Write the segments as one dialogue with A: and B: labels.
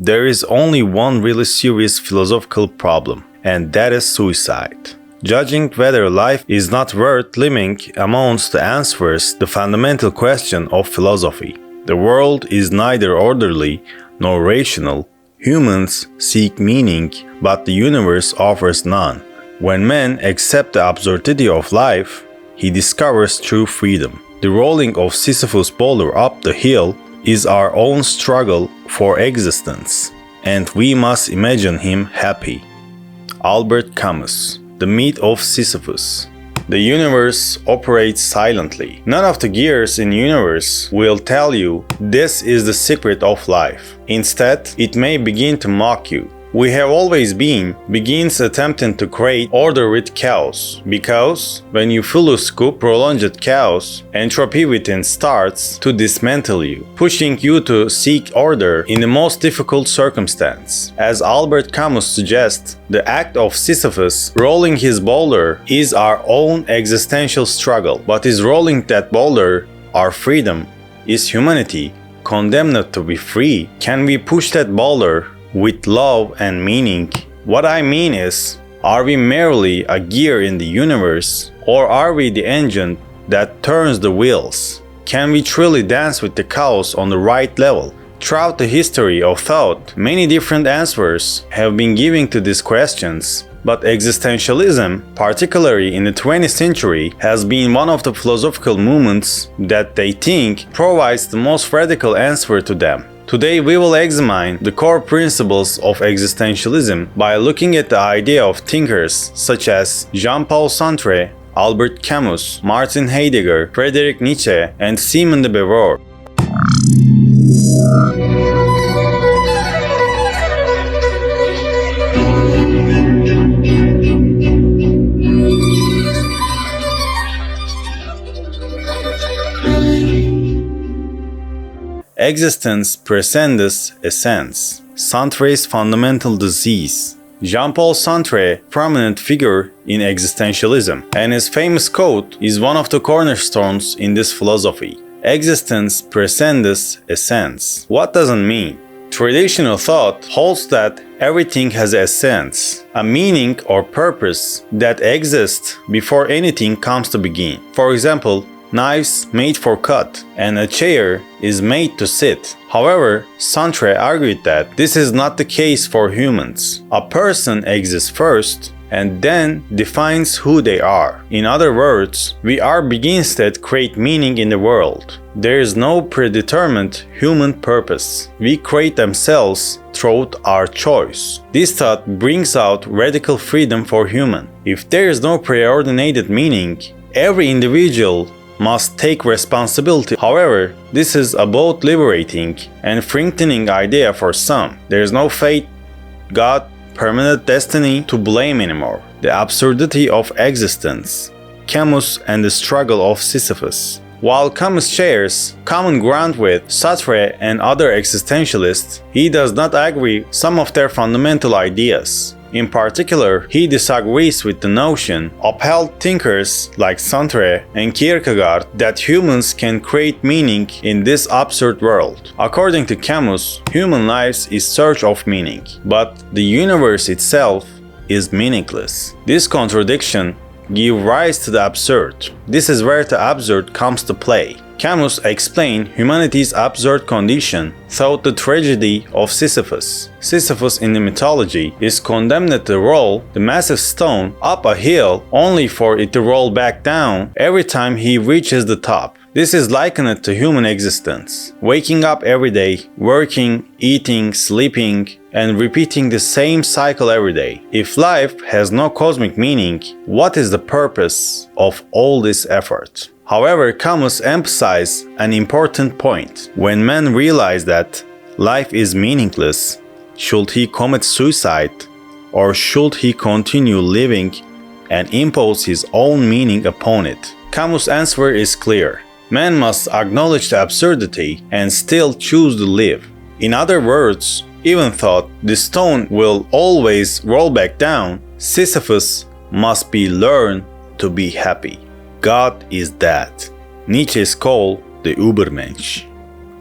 A: there is only one really serious philosophical problem, and that is suicide. Judging whether life is not worth living amounts to answers the fundamental question of philosophy. The world is neither orderly nor rational. Humans seek meaning, but the universe offers none. When man accepts the absurdity of life, he discovers true freedom. The rolling of Sisyphus' boulder up the hill is our own struggle for existence, and we must imagine him happy. Albert Camus. The myth of Sisyphus. The universe operates silently. None of the gears in the universe will tell you this is the secret of life. Instead, it may begin to mock you. We have always begins attempting to create order with chaos, because when you fully scoop prolonged chaos, entropy within starts to dismantle you, pushing you to seek order in the most difficult circumstance. As Albert Camus suggests, the act of Sisyphus rolling his boulder is our own existential struggle. But is rolling that boulder our freedom? Is humanity condemned to be free? Can we push that boulder with love and meaning? What I mean is, are we merely a gear in the universe, or are we the engine that turns the wheels? Can we truly dance with the chaos on the right level? Throughout the history of thought, many different answers have been given to these questions, but existentialism, particularly in the 20th century, has been one of the philosophical movements that they think provides the most radical answer to them. Today we will examine the core principles of existentialism by looking at the idea of thinkers such as Jean-Paul Sartre, Albert Camus, Martin Heidegger, Friedrich Nietzsche, and Simone de Beauvoir. Existence prescends essence. Sartre's fundamental disease. Jean-Paul Sartre, prominent figure in existentialism, and his famous quote is one of the cornerstones in this philosophy. Existence prescends essence. What does it mean? Traditional thought holds that everything has essence, a meaning or purpose that exists before anything comes to begin. For example, knives made for cut, and a chair is made to sit. However, Sartre argued that this is not the case for humans. A person exists first and then defines who they are. In other words, we are beings that create meaning in the world. There is no predetermined human purpose. We create themselves through our choice. This thought brings out radical freedom for human. If there is no preordinated meaning, every individual must take responsibility. However, this is a both liberating and frightening idea for some. There is no fate, God, permanent destiny to blame anymore. The absurdity of existence. Camus and the struggle of Sisyphus. While Camus shares common ground with Sartre and other existentialists, he does not agree with some of their fundamental ideas. In particular, he disagrees with the notion upheld thinkers like Sartre and Kierkegaard that humans can create meaning in this absurd world. According to Camus, human life is search of meaning, but the universe itself is meaningless. This contradiction gives rise to the absurd. This is where the absurd comes to play. Camus explained humanity's absurd condition through the tragedy of Sisyphus. Sisyphus in the mythology is condemned to roll the massive stone up a hill only for it to roll back down every time he reaches the top. This is likened to human existence. Waking up every day, working, eating, sleeping, and repeating the same cycle every day. If life has no cosmic meaning, what is the purpose of all this effort? However, Camus emphasized an important point. When man realizes that life is meaningless, should he commit suicide, or should he continue living and impose his own meaning upon it? Camus' answer is clear. Man must acknowledge the absurdity and still choose to live. In other words, even though the stone will always roll back down, Sisyphus must be learned to be happy. God is that. Nietzsche is called the Übermensch.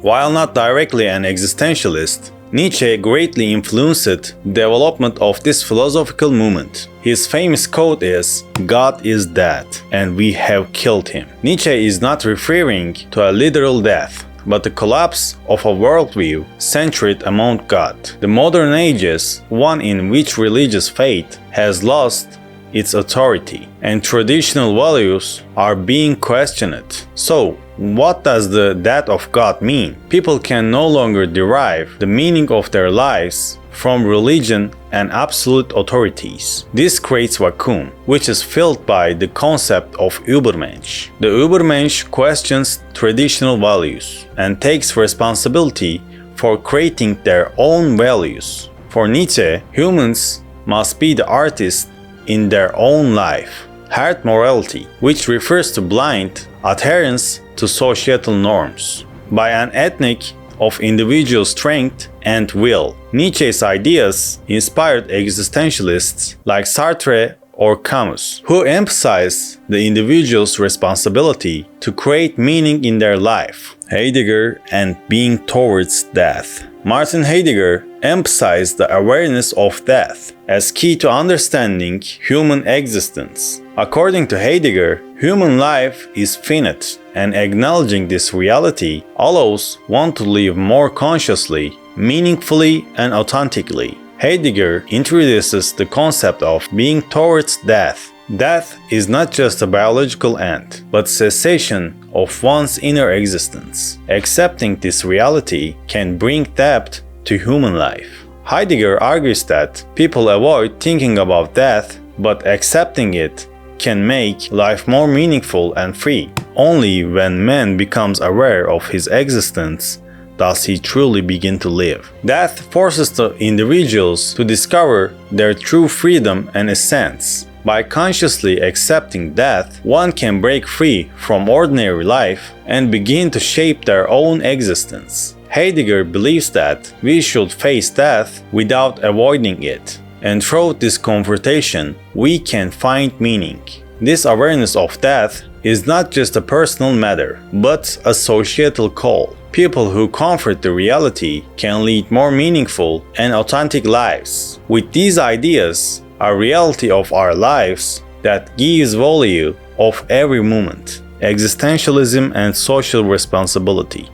A: While not directly an existentialist, Nietzsche greatly influenced the development of this philosophical movement. His famous quote is, "God is dead, and we have killed him." Nietzsche is not referring to a literal death, but the collapse of a worldview centered among God. The modern age is one in which religious faith has lost its authority, and traditional values are being questioned. So, what does the death of God mean? People can no longer derive the meaning of their lives from religion and absolute authorities. This creates vacuum, which is filled by the concept of Übermensch. The Übermensch questions traditional values and takes responsibility for creating their own values. For Nietzsche, humans must be the artists in their own life. Hard morality, which refers to blind adherence to societal norms, by an ethic of individual strength and will. Nietzsche's ideas inspired existentialists like Sartre or Camus, who emphasize the individual's responsibility to create meaning in their life. Heidegger and Being Towards Death. Martin Heidegger emphasized the awareness of death as key to understanding human existence. According to Heidegger, human life is finite, and acknowledging this reality allows one to live more consciously, meaningfully, and authentically. Heidegger introduces the concept of being towards death. Death is not just a biological end, but cessation of one's inner existence. Accepting this reality can bring depth to human life. Heidegger argues that people avoid thinking about death, but accepting it can make life more meaningful and free. Only when man becomes aware of his existence does he truly begin to live. Death forces the individuals to discover their true freedom and essence. By consciously accepting death, one can break free from ordinary life and begin to shape their own existence. Heidegger believes that we should face death without avoiding it, and through this confrontation, we can find meaning. This awareness of death is not just a personal matter, but a societal call. People who comfort the reality can lead more meaningful and authentic lives. With these ideas, a reality of our lives that gives value of every moment. Existentialism and social responsibility.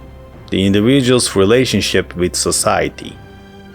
A: The individual's relationship with society.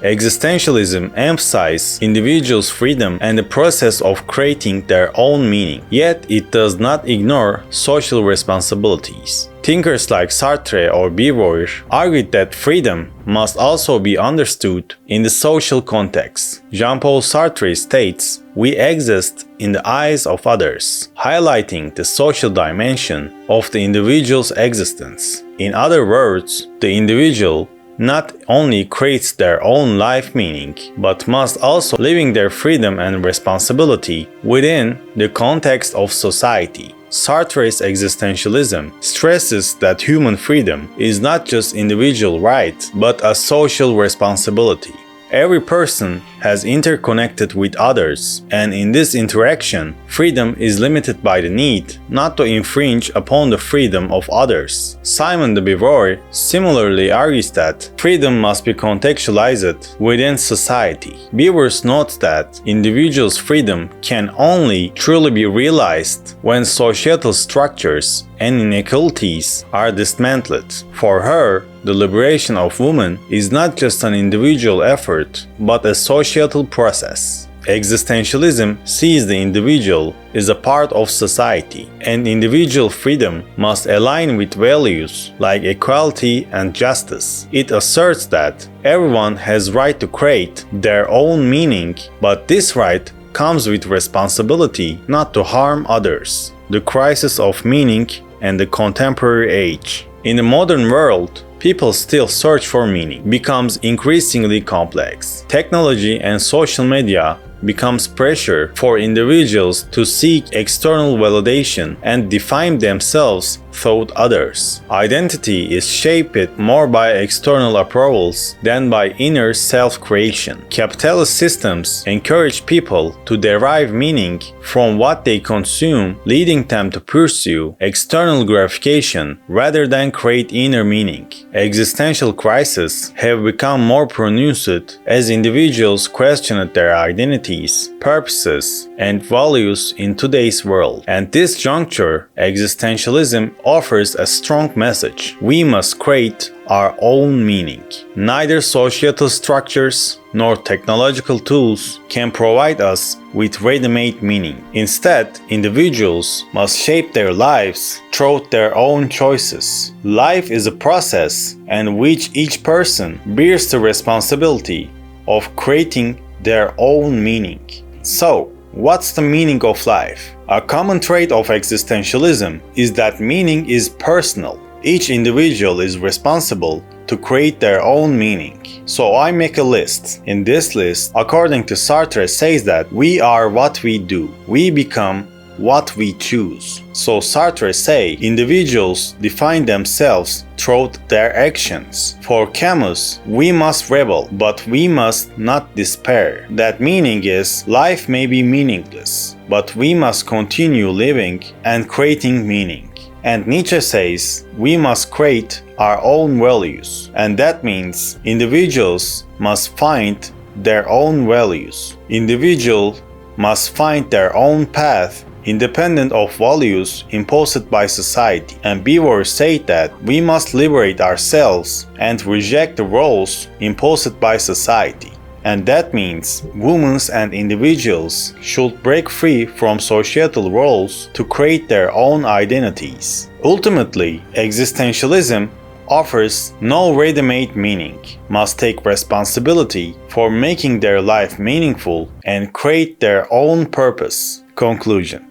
A: Existentialism emphasizes individuals' freedom and the process of creating their own meaning, yet it does not ignore social responsibilities. Thinkers like Sartre or Beauvoir argued that freedom must also be understood in the social context. Jean-Paul Sartre states, "We exist in the eyes of others," highlighting the social dimension of the individual's existence. In other words, the individual not only creates their own life meaning, but must also living their freedom and responsibility within the context of society. Sartre's existentialism stresses that human freedom is not just individual right, but a social responsibility. Every person has interconnected with others, and in this interaction, freedom is limited by the need not to infringe upon the freedom of others. Simon de Beauvoir similarly argues that freedom must be contextualized within society. Beauvoir notes that individuals' freedom can only truly be realized when societal structures and inequalities are dismantled. For her, the liberation of women is not just an individual effort, but a societal process. Existentialism sees the individual as a part of society, and individual freedom must align with values like equality and justice. It asserts that everyone has right to create their own meaning, but this right comes with responsibility not to harm others. The crisis of meaning and the contemporary age. In the modern world, people still search for meaning becomes increasingly complex. Technology and social media becomes pressure for individuals to seek external validation and define themselves thought others. Identity is shaped more by external approvals than by inner self-creation. Capitalist systems encourage people to derive meaning from what they consume, leading them to pursue external gratification rather than create inner meaning. Existential crises have become more pronounced as individuals question their identities, purposes, and values in today's world. At this juncture, existentialism offers a strong message. We must create our own meaning. Neither societal structures nor technological tools can provide us with ready-made meaning. Instead, individuals must shape their lives through their own choices. Life is a process in which each person bears the responsibility of creating their own meaning. So, what's the meaning of life? A common trait of existentialism is that meaning is personal. Each individual is responsible to create their own meaning. So I make a list. In this list, according to Sartre, says that we are what we do. We become what we choose. So Sartre say individuals define themselves through their actions. For Camus, we must rebel, but we must not despair. That meaning is life may be meaningless, but we must continue living and creating meaning. And Nietzsche says we must create our own values, and that means individuals must find their own values. Individuals must find their own path independent of values imposed by society. And Beauvoir said that we must liberate ourselves and reject the roles imposed by society. And that means women and individuals should break free from societal roles to create their own identities. Ultimately, existentialism offers no ready-made meaning, must take responsibility for making their life meaningful and create their own purpose. Conclusion: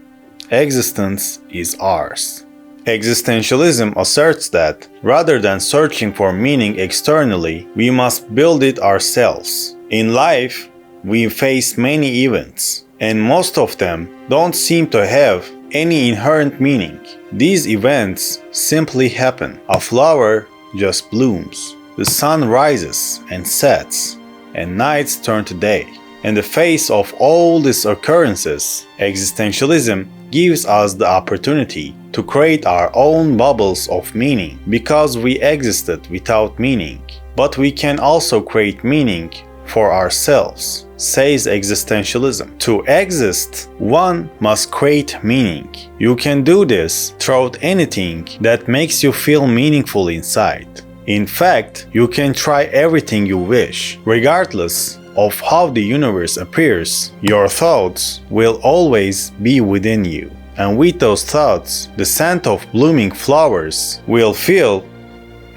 A: existence is ours. Existentialism asserts that rather than searching for meaning externally, we must build it ourselves. In life, we face many events, and most of them don't seem to have any inherent meaning. These events simply happen. A flower just blooms. The sun rises and sets, and nights turn to day. In the face of all these occurrences, existentialism gives us the opportunity to create our own bubbles of meaning because we existed without meaning. But we can also create meaning for ourselves, says existentialism. To exist, one must create meaning. You can do this through anything that makes you feel meaningful inside. In fact, you can try everything you wish, regardless of how the universe appears. Your thoughts will always be within you. And with those thoughts, the scent of blooming flowers will feel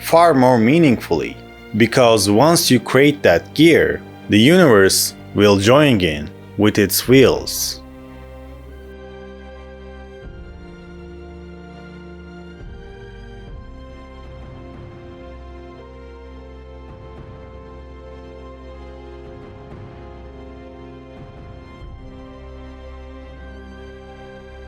A: far more meaningfully. Because once you create that gear, the universe will join in with its wheels.